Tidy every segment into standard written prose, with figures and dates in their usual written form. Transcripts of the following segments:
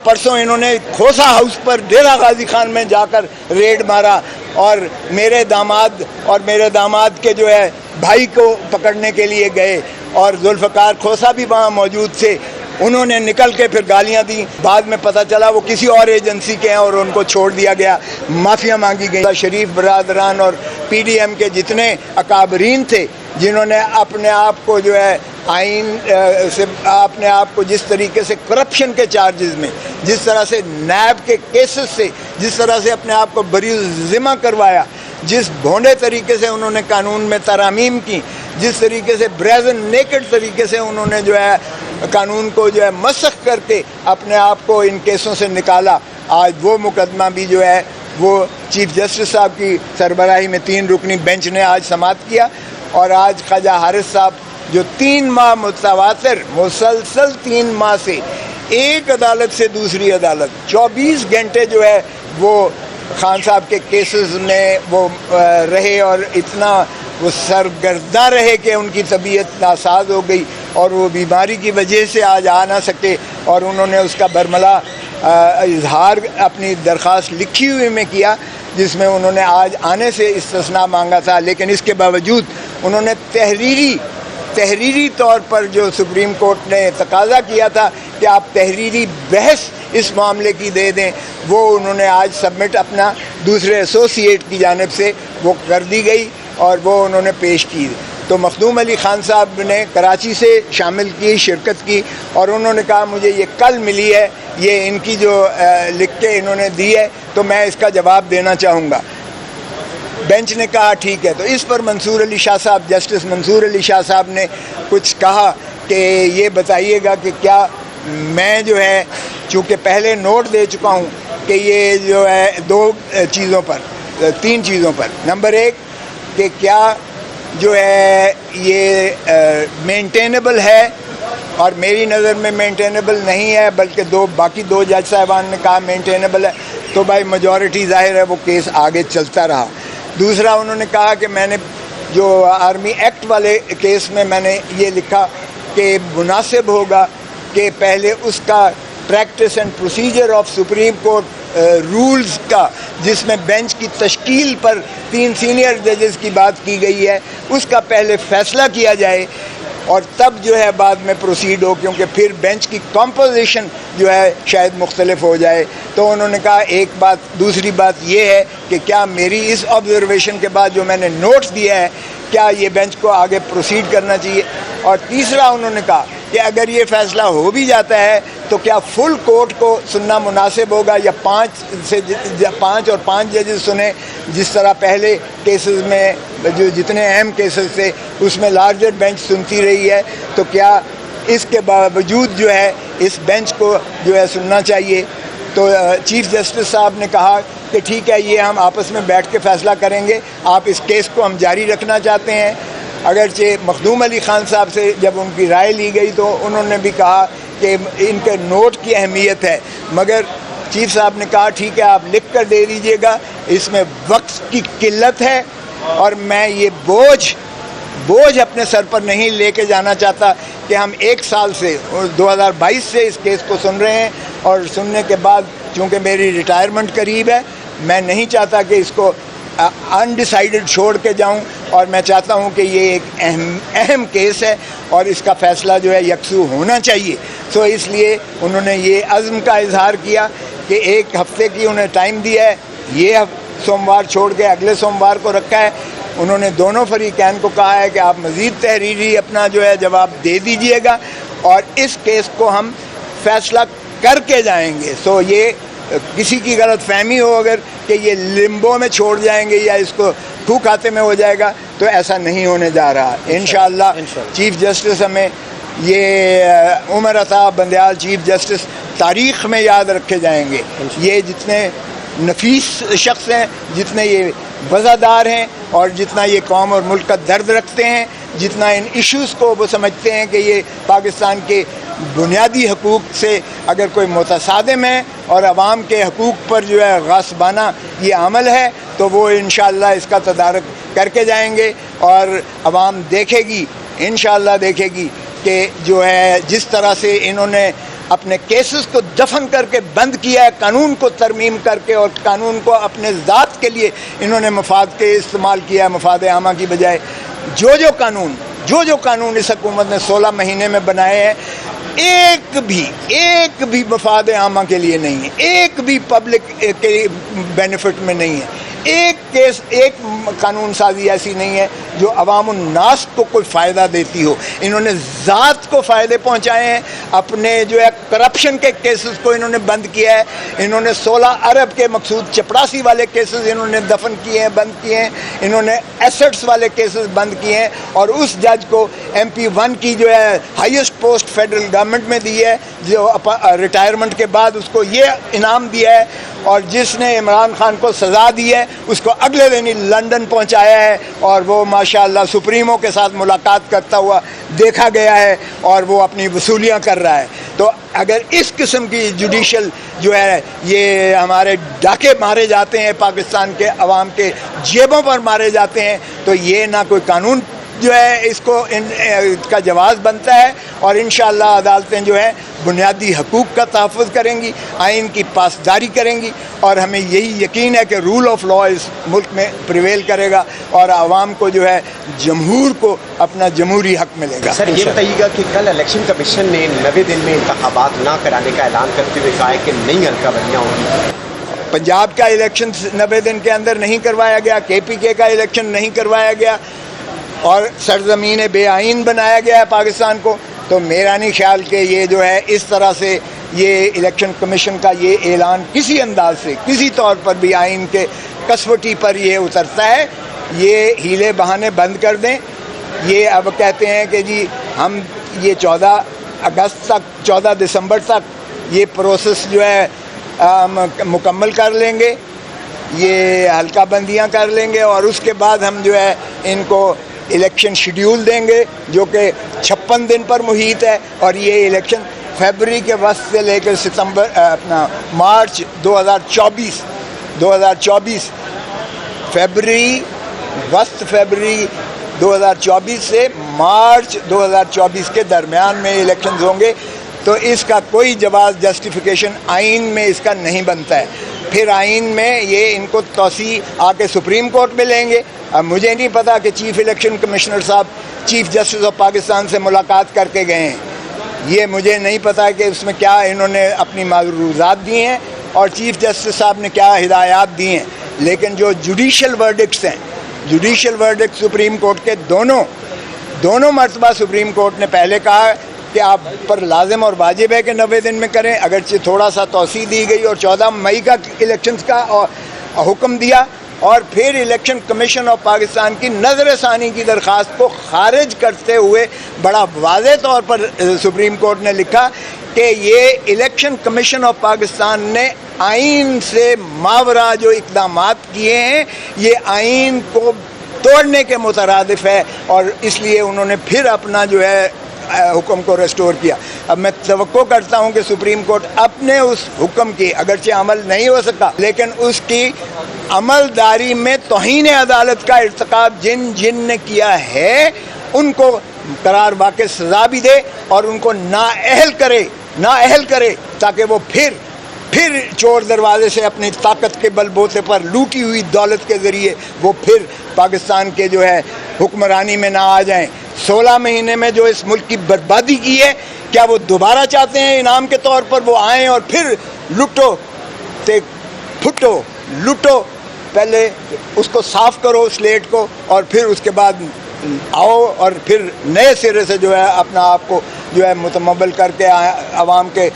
پرسوں انہوں نے کھوسا ہاؤس پر ڈیرہ غازی خان میں جا کر ریڈ مارا اور میرے داماد کے جو ہے بھائی کو پکڑنے کے لیے گئے اور ذوالفقار کھوسا بھی وہاں موجود تھے. انہوں نے نکل کے پھر گالیاں دیں. بعد میں پتہ چلا وہ کسی اور ایجنسی کے ہیں اور ان کو چھوڑ دیا گیا. معافیاں مانگی گئی. شریف برادران اور پی ڈی ایم کے جتنے اکابرین تھے جنہوں نے اپنے آپ کو جو ہے آئین سے اپنے آپ کو جس طریقے سے کرپشن کے چارجز میں، جس طرح سے نیب کے کیسز سے جس طرح سے اپنے آپ کو بری ذمہ کروایا، جس بھونڈے طریقے سے انہوں نے قانون میں ترامیم کی، جس طریقے سے بریزن نیکڈ طریقے سے انہوں نے جو ہے قانون کو جو ہے مسخ کر کے اپنے آپ کو ان کیسوں سے نکالا، آج وہ مقدمہ بھی جو ہے وہ چیف جسٹس صاحب کی سربراہی میں 3 رکنی بینچ نے آج سماعت کیا. اور آج خواجہ حارث صاحب جو 3 ماہ متواتر مسلسل 3 ماہ سے ایک عدالت سے دوسری عدالت 24 گھنٹے جو ہے وہ خان صاحب کے کیسز میں وہ رہے اور اتنا وہ سرگرداں رہے کہ ان کی طبیعت ناساز ہو گئی اور وہ بیماری کی وجہ سے آج آ نہ سکے. اور انہوں نے اس کا برملا اظہار اپنی درخواست لکھی ہوئی میں کیا جس میں انہوں نے آج آنے سے استثناء مانگا تھا، لیکن اس کے باوجود انہوں نے تحریری طور پر جو سپریم کورٹ نے تقاضا کیا تھا کہ آپ تحریری بحث اس معاملے کی دے دیں، وہ انہوں نے آج سبمٹ اپنا دوسرے ایسوسیٹ کی جانب سے وہ کر دی گئی اور وہ انہوں نے پیش کی. تو مخدوم علی خان صاحب نے کراچی سے شامل کی، شرکت کی اور انہوں نے کہا مجھے یہ کل ملی ہے، یہ ان کی جو لکھ کے انہوں نے دی ہے تو میں اس کا جواب دینا چاہوں گا. بینچ نے کہا ٹھیک ہے. تو اس پر منصور علی شاہ صاحب، جسٹس منصور علی شاہ صاحب نے کچھ کہا کہ یہ بتائیے گا کہ کیا میں جو ہے چونکہ پہلے نوٹ دے چکا ہوں کہ یہ جو ہے 3 چیزوں پر. نمبر 1 کہ کیا جو ہے یہ مینٹینیبل ہے، اور میری نظر میں مینٹینیبل نہیں ہے بلکہ باقی 2 جج صاحبان نے کہا مینٹینیبل ہے. تو بھائی میجورٹی ظاہر ہے وہ کیس آگے چلتا رہا. دوسرا انہوں نے کہا کہ میں نے جو آرمی ایکٹ والے کیس میں میں نے یہ لکھا کہ مناسب ہوگا کہ پہلے اس کا practice and procedure of Supreme Court rules کا، جس میں بینچ کی تشکیل پر 3 سینئر ججز کی بات کی گئی ہے، اس کا پہلے فیصلہ کیا جائے اور تب جو ہے بعد میں پروسیڈ ہو، کیونکہ پھر بینچ کی کمپوزیشن جو ہے شاید مختلف ہو جائے. تو انہوں نے کہا ایک بات. دوسری بات یہ ہے کہ کیا میری اس آبزرویشن کے بعد جو میں نے نوٹس دیا ہے کیا یہ بینچ کو آگے پروسیڈ کرنا چاہیے. اور تیسرا انہوں نے کہا کہ اگر یہ فیصلہ ہو بھی جاتا ہے تو کیا فل کورٹ کو سننا مناسب ہوگا یا 5 اور 5 ججز سنیں، جس طرح پہلے کیسز میں جو جتنے اہم کیسز تھے اس میں لارجر بینچ سنتی رہی ہے. تو کیا اس کے باوجود جو ہے اس بینچ کو جو ہے سننا چاہیے. تو چیف جسٹس صاحب نے کہا کہ ٹھیک ہے یہ ہم آپس میں بیٹھ کے فیصلہ کریں گے، آپ اس کیس کو ہم جاری رکھنا چاہتے ہیں. اگرچہ مخدوم علی خان صاحب سے جب ان کی رائے لی گئی تو انہوں نے بھی کہا کہ ان کے نوٹ کی اہمیت ہے، مگر چیف صاحب نے کہا ٹھیک ہے آپ لکھ کر دے دیجئے گا، اس میں وقت کی قلت ہے اور میں یہ بوجھ اپنے سر پر نہیں لے کے جانا چاہتا کہ ہم 1 سال سے 2022 سے اس کیس کو سن رہے ہیں اور سننے کے بعد چونکہ میری ریٹائرمنٹ قریب ہے میں نہیں چاہتا کہ اس کو انڈیسائیڈڈ چھوڑ کے جاؤں، اور میں چاہتا ہوں کہ یہ ایک اہم کیس ہے اور اس کا فیصلہ جو ہے یکسو ہونا چاہیے. سو اس لیے انہوں نے یہ عزم کا اظہار کیا کہ 1 ہفتے کی انہیں ٹائم دیا ہے، یہ سوموار چھوڑ کے اگلے سوموار کو رکھا ہے. انہوں نے دونوں فریقین کو کہا ہے کہ آپ مزید تحریری اپنا جو ہے جواب دے دیجئے گا اور اس کیس کو ہم فیصلہ کر کے جائیں گے. سو یہ کسی کی غلط فہمی ہو اگر کہ یہ لمبو میں چھوڑ جائیں گے یا اس کو تھو کھاتے میں ہو جائے گا، تو ایسا نہیں ہونے جا رہا. انشاءاللہ چیف جسٹس ہمیں یہ عمر عطا بندیال چیف جسٹس تاریخ میں یاد رکھے جائیں گے. یہ جتنے نفیس شخص ہیں، جتنے یہ وزادار ہیں اور جتنا یہ قوم اور ملک کا درد رکھتے ہیں، جتنا ان ایشوز کو وہ سمجھتے ہیں کہ یہ پاکستان کے بنیادی حقوق سے اگر کوئی متصادم ہے اور عوام کے حقوق پر جو ہے غاصبانہ یہ عمل ہے تو وہ انشاءاللہ اس کا تدارک کر کے جائیں گے اور عوام دیکھے گی، انشاءاللہ دیکھے گی کہ جو ہے جس طرح سے انہوں نے اپنے کیسز کو دفن کر کے بند کیا ہے، قانون کو ترمیم کر کے، اور قانون کو اپنے ذات کے لیے انہوں نے مفاد کے استعمال کیا ہے، مفاد عامہ کی بجائے۔ جو قانون اس حکومت نے 16 مہینے میں بنائے ہیں، ایک بھی مفاد عامہ کے لیے نہیں ہے، ایک بھی پبلک کے بینیفٹ میں نہیں ہے، ایک قانون سازی ایسی نہیں ہے جو عوام الناس کو کوئی فائدہ دیتی ہو۔ انہوں نے ذات کو فائدے پہنچائے ہیں، اپنے جو ہے کرپشن کے کیسز کو انہوں نے بند کیا ہے، انہوں نے 16 ارب کے مقصود چپڑاسی والے کیسز انہوں نے دفن کیے ہیں، بند کیے ہیں، انہوں نے ایسٹس والے کیسز بند کیے ہیں، اور اس جج کو MP1 کی جو ہے ہائیسٹ پوسٹ فیڈرل گورنمنٹ میں دی ہے، جو ریٹائرمنٹ کے بعد اس کو یہ انعام دیا ہے، اور جس نے عمران خان کو سزا دی ہے اس کو اگلے دن ہی لندن پہنچایا ہے، اور وہ ماشاءاللہ سپریمو کے ساتھ ملاقات کرتا ہوا دیکھا گیا ہے، اور وہ اپنی وصولیاں کر رہا ہے۔ تو اگر اس قسم کی جوڈیشل جو ہے یہ ہمارے ڈاکے مارے جاتے ہیں، پاکستان کے عوام کے جیبوں پر مارے جاتے ہیں، تو یہ نہ کوئی قانون جو ہے اس کو کا جواز بنتا ہے، اور انشاءاللہ عدالتیں جو ہے بنیادی حقوق کا تحفظ کریں گی، آئین کی پاسداری کریں گی، اور ہمیں یہی یقین ہے کہ رول آف لا اس ملک میں پریویل کرے گا، اور عوام کو جو ہے جمہور کو اپنا جمہوری حق ملے گا۔ سر یہ بتائیے گا کہ کل الیکشن کمیشن نے 90 دن میں انتخابات نہ کرانے کا اعلان کرتے ہوئے کہا ہے کہ نئی حلقہ بندیاں ہوں گی۔ پنجاب کا الیکشن 90 دن کے اندر نہیں کروایا گیا، KPK کا الیکشن نہیں کروایا گیا، اور سرزمین بے آئین بنایا گیا ہے پاکستان کو، تو میرا نہیں خیال کہ یہ جو ہے اس طرح سے یہ الیکشن کمیشن کا یہ اعلان کسی انداز سے کسی طور پر بھی آئین کے کسوٹی پر یہ اترتا ہے۔ یہ ہیلے بہانے بند کر دیں۔ یہ اب کہتے ہیں کہ جی ہم یہ 14 اگست تک 14 دسمبر تک یہ پروسیس جو ہے مکمل کر لیں گے، یہ حلقہ بندیاں کر لیں گے، اور اس کے بعد ہم جو ہے ان کو الیکشن شیڈیول دیں گے جو کہ 56 دن پر محیط ہے، اور یہ الیکشن فیبری کے وسط سے لے کر مارچ 2024 فیبری 2024 سے مارچ 2024 کے درمیان میں الیکشنز ہوں گے۔ تو اس کا کوئی جواز جسٹیفیکیشن آئین میں اس کا نہیں بنتا ہے۔ پھر آئین میں یہ ان کو توسیع آ کے سپریم کورٹ میں لیں گے۔ اب مجھے نہیں پتا کہ چیف الیکشن کمشنر صاحب چیف جسٹس آف پاکستان سے ملاقات کر کے گئے ہیں، یہ مجھے نہیں پتا کہ اس میں کیا انہوں نے اپنی معروضات دی ہیں اور چیف جسٹس صاحب نے کیا ہدایات دی ہیں، لیکن جو جوڈیشل ورڈکٹس ہیں، جوڈیشل ورڈکٹ سپریم کورٹ کے دونوں مرتبہ سپریم کورٹ نے پہلے کہا کہ آپ پر لازم اور واجب ہے کہ 90 دن میں کریں، اگرچہ تھوڑا سا توسیع دی گئی اور 14 مئی کا الیکشنز کا حکم دیا، اور پھر الیکشن کمیشن آف پاکستان کی نظر ثانی کی درخواست کو خارج کرتے ہوئے بڑا واضح طور پر سپریم کورٹ نے لکھا کہ یہ الیکشن کمیشن آف پاکستان نے آئین سے ماورا جو اقدامات کیے ہیں یہ آئین کو توڑنے کے مترادف ہے، اور اس لیے انہوں نے پھر اپنا جو ہے حکم کو ریسٹور کیا۔ اب میں توقع کرتا ہوں کہ سپریم کورٹ اپنے اس حکم کی اگرچہ عمل نہیں ہو سکا، لیکن اس کی عملداری میں توہین عدالت کا ارتکاب جن نے کیا ہے ان کو قرار واقع سزا بھی دے، اور ان کو نااہل کرے تاکہ وہ پھر چور دروازے سے اپنی طاقت کے بل بوتے پر لوٹی ہوئی دولت کے ذریعے وہ پھر پاکستان کے جو ہے حکمرانی میں نہ آ جائیں۔ 16 مہینے میں جو اس ملک کی بربادی کی ہے، کیا وہ دوبارہ چاہتے ہیں انعام کے طور پر وہ آئیں اور پھر لٹو پہلے اس کو صاف کرو سلیٹ کو، اور پھر اس کے بعد آؤ اور پھر نئے سرے سے جو ہے اپنا آپ کو جو ہے متمول کر کے عوام کے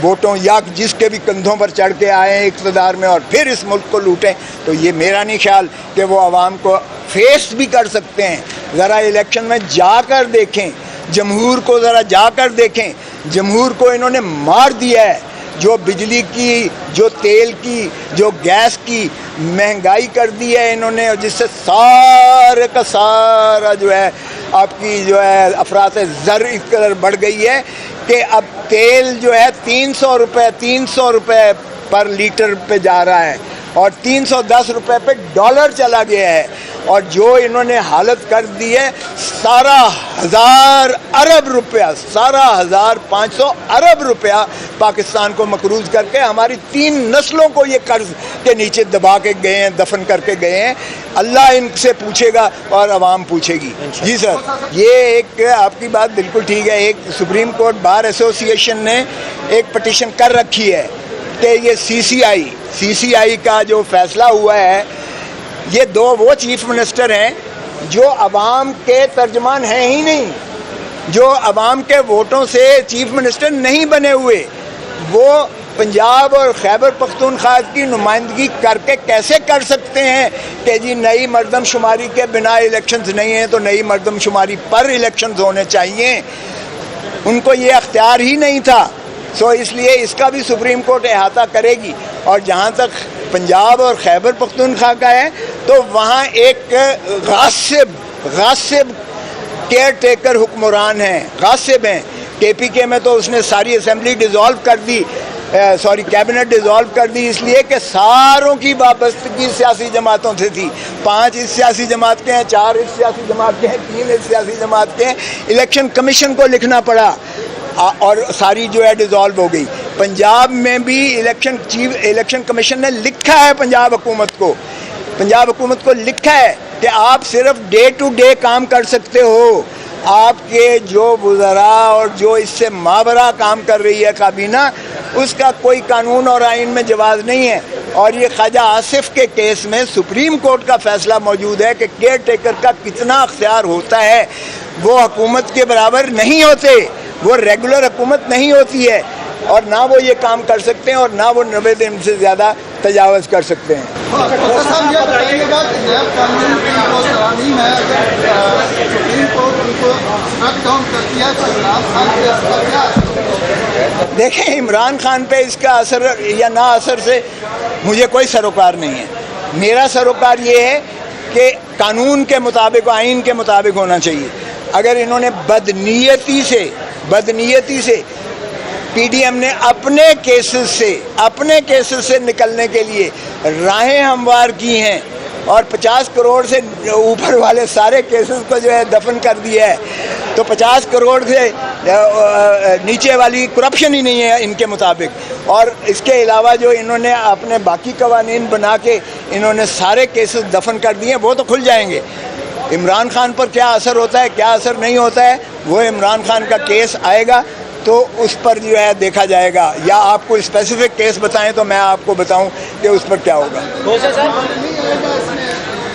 ووٹوں یا جس کے بھی کندھوں پر چڑھ کے آئے ہیں اقتدار میں اور پھر اس ملک کو لوٹیں، تو یہ میرا نہیں خیال کہ وہ عوام کو فیس بھی کر سکتے ہیں۔ ذرا الیکشن میں جا کر دیکھیں، جمہور کو ذرا جا کر دیکھیں، جمہور کو انہوں نے مار دیا ہے۔ جو بجلی کی، جو تیل کی، جو گیس کی مہنگائی کر دی ہے انہوں نے، جس سے سارے کا سارا جو ہے آپ کی جو ہے افراط زر اس قدر بڑھ گئی ہے کہ اب تیل جو ہے 300 روپے پر لیٹر پہ جا رہا ہے، اور 310 روپے پہ ڈالر چلا گیا ہے، اور جو انہوں نے حالت کر دی ہے 17,000 ارب روپیہ 17,500 ارب روپیہ پاکستان کو مقروض کر کے ہماری 3 نسلوں کو یہ قرض کے نیچے دبا کے گئے ہیں, دفن کر کے گئے ہیں. اللہ ان سے پوچھے گا اور عوام پوچھے گی. جی سر, یہ ایک آپ کی بات بالکل ٹھیک ہے. ایک سپریم کورٹ بار ایسوسیشن نے ایک پٹیشن کر رکھی ہے کہ یہ سی سی آئی کا جو فیصلہ ہوا ہے, یہ 2 وہ چیف منسٹر ہیں جو عوام کے ترجمان ہیں ہی نہیں, جو عوام کے ووٹوں سے چیف منسٹر نہیں بنے ہوئے. وہ پنجاب اور خیبر پختونخوا کی نمائندگی کر کے کیسے کر سکتے ہیں کہ جی نئی مردم شماری کے بنا الیکشنز نہیں ہیں تو نئی مردم شماری پر الیکشنز ہونے چاہیے. ان کو یہ اختیار ہی نہیں تھا. اس لیے اس کا بھی سپریم کورٹ احاطہ کرے گی. اور جہاں تک پنجاب اور خیبر پختونخوا کا ہے تو وہاں ایک غاصب کیئر ٹیکر حکمران ہیں, غاصب ہیں. کے پی کے میں تو اس نے ساری اسمبلی ڈیزالو کر دی, کیبنٹ ڈیزالو کر دی, اس لیے کہ ساروں کی وابستگی سیاسی جماعتوں سے تھی. 5 اس سیاسی جماعت کے ہیں, 4 اس سیاسی جماعت کے ہیں, 3 اس سیاسی جماعت کے ہیں. الیکشن کمیشن کو لکھنا پڑا اور ساری جو ہے ڈیزالو ہو گئی. پنجاب میں بھی الیکشن کمیشن نے لکھا ہے پنجاب حکومت کو لکھا ہے کہ آپ صرف ڈے ٹو ڈے کام کر سکتے ہو. آپ کے جو وزراء اور جو اس سے مابرہ کام کر رہی ہے کابینہ, اس کا کوئی قانون اور آئین میں جواز نہیں ہے. اور یہ خواجہ آصف کے کیس میں سپریم کورٹ کا فیصلہ موجود ہے کہ کیئر ٹیکر کا کتنا اختیار ہوتا ہے. وہ حکومت کے برابر نہیں ہوتے, وہ ریگولر حکومت نہیں ہوتی ہے, اور نہ وہ یہ کام کر سکتے ہیں اور نہ وہ 90 دن سے زیادہ تجاوز کر سکتے ہیں. دیکھیں, عمران خان پہ اس کا اثر یا نہ اثر سے مجھے کوئی سروکار نہیں ہے. میرا سروکار یہ ہے کہ قانون کے مطابق, آئین کے مطابق ہونا چاہیے. اگر انہوں نے بدنیتی سے پی ڈی ایم نے اپنے کیسز سے نکلنے کے لیے راہیں ہموار کی ہیں اور 50 کروڑ سے اوپر والے سارے کیسز کو جو ہے دفن کر دیا ہے, تو 50 کروڑ سے نیچے والی کرپشن ہی نہیں ہے ان کے مطابق. اور اس کے علاوہ جو انہوں نے اپنے باقی قوانین بنا کے انہوں نے سارے کیسز دفن کر دیے, وہ تو کھل جائیں گے. عمران خان پر کیا اثر ہوتا ہے, کیا اثر نہیں ہوتا ہے, وہ عمران خان کا کیس آئے گا تو اس پر جو ہے دیکھا جائے گا. یا آپ کو اسپیسیفک کیس بتائیں تو میں آپ کو بتاؤں کہ اس پر کیا ہوگا.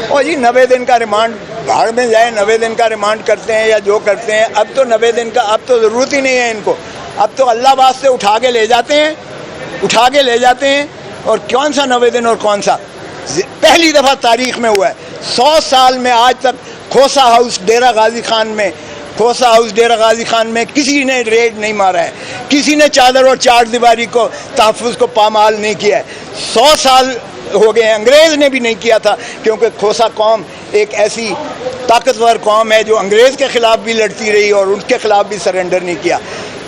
اور جی 90 دن کا ریمانڈ بھاڑ میں جائے, 90 دن کا ریمانڈ کرتے ہیں یا جو کرتے ہیں. اب تو 90 دن کا اب تو ضرورت ہی نہیں ہے ان کو. اب تو اللہ واسطے اٹھا کے لے جاتے ہیں. اور کون سا 90 دن اور کون سا, پہلی دفعہ تاریخ میں ہوا ہے 100 سال میں آج تک کھوسا ہاؤس ڈیرہ غازی خان میں کسی نے ریڈ نہیں مارا ہے, کسی نے چادر اور چار دیواری کو تحفظ کو پامال نہیں کیا ہے. 100 سال ہو گئے ہیں, انگریز نے بھی نہیں کیا تھا, کیونکہ کھوسا قوم ایک ایسی طاقتور قوم ہے جو انگریز کے خلاف بھی لڑتی رہی اور ان کے خلاف بھی سرنڈر نہیں کیا.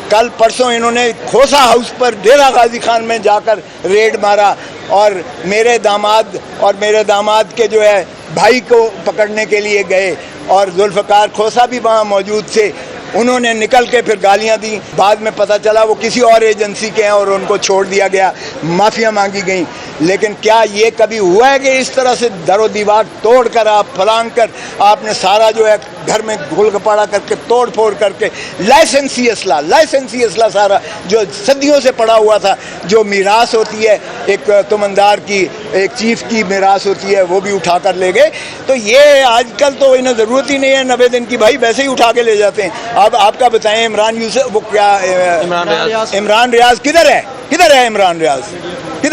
کل پرسوں انہوں نے کھوسا ہاؤس پر ڈیرہ غازی خان میں جا کر ریڈ مارا اور میرے داماد کے جو ہے بھائی کو پکڑنے کے لیے گئے, اور ذوالفقار کھوسا بھی وہاں موجود تھے. انہوں نے نکل کے پھر گالیاں دیں. بعد میں پتہ چلا وہ کسی اور ایجنسی کے ہیں اور ان کو چھوڑ دیا گیا, معافیاں مانگی گئیں. لیکن کیا یہ کبھی ہوا ہے کہ اس طرح سے در و دیوار توڑ کر پھلانگ کر آپ نے سارا جو ہے گھر میں گھول گپاڑا کر کے توڑ پھوڑ کر کے لائسنسی اسلحہ سارا جو صدیوں سے پڑا ہوا تھا, جو میراث ہوتی ہے ایک تمندار کی, ایک چیف کی میراث ہوتی ہے, وہ بھی اٹھا کر لے گئے. تو یہ آج کل تو انہیں ضرورت ہی نہیں ہے 90 دن کی, بھائی ویسے ہی اٹھا کے لے جاتے ہیں. اب آپ کا بتائیں عمران ریاض کدھر ہے کدھر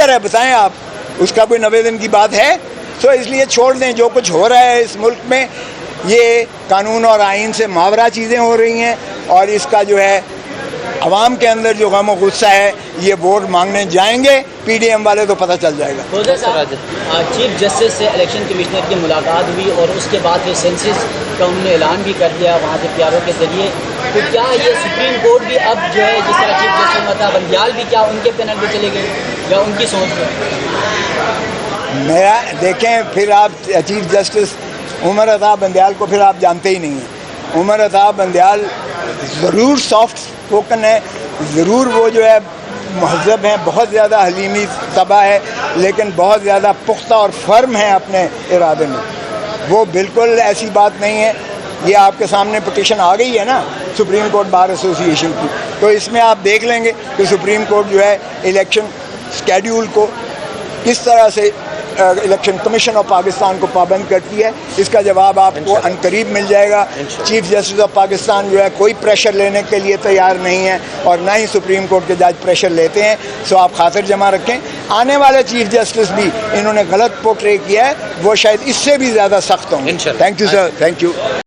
ہے بتائیں آپ, اس کا کوئی 90 دن کی بات ہے؟ تو اس لیے چھوڑ دیں. جو کچھ ہو رہا ہے اس ملک میں یہ قانون اور آئین سے ماورا چیزیں ہو رہی ہیں, اور اس کا جو ہے عوام کے اندر جو غم و غصہ ہے یہ ووٹ مانگنے جائیں گے پی ڈی ایم والے تو پتہ چل جائے گا. چیف جسٹس سے الیکشن کمشنر کی ملاقات ہوئی اور اس کے بعد سینسس کا انہوں نے اعلان بھی کر دیا وہاں سے پیاروں کے ذریعے. تو کیا یہ سپریم کورٹ بھی اب جو ہے جس طرح چیف جسٹس متا بندیال بھی کیا ان کے پینل پہ چلے گئے یا ان کی سوچ میں؟ میرا دیکھیں, پھر آپ چیف جسٹس عمر عطا بندیال کو پھر آپ جانتے ہی نہیں ہیں. عمر عطا بندیال ضرور سافٹ اسپوکن ہے, ضرور وہ جو ہے مہذب ہیں, بہت زیادہ حلیمی طبع ہے, لیکن بہت زیادہ پختہ اور فرم ہیں اپنے ارادے میں. وہ بالکل ایسی بات نہیں ہے. یہ آپ کے سامنے پٹیشن آ گئی ہے نا سپریم کورٹ بار ایسوسی ایشن کی, تو اس میں آپ دیکھ لیں گے کہ سپریم کورٹ جو ہے الیکشن اسکیڈیول کو کس طرح سے الیکشن کمیشن آف پاکستان کو پابند کرتی ہے. اس کا جواب آپ کو عنقریب مل جائے گا. چیف جسٹس آف پاکستان جو ہے کوئی پریشر لینے کے لیے تیار نہیں ہے, اور نہ ہی سپریم کورٹ کے جج پریشر لیتے ہیں. سو آپ خاطر جمع رکھیں, آنے والے چیف جسٹس بھی انہوں نے غلط پورٹرے کیا ہے, وہ شاید اس سے بھی زیادہ سخت ہوں گے. Thank you sir, thank you.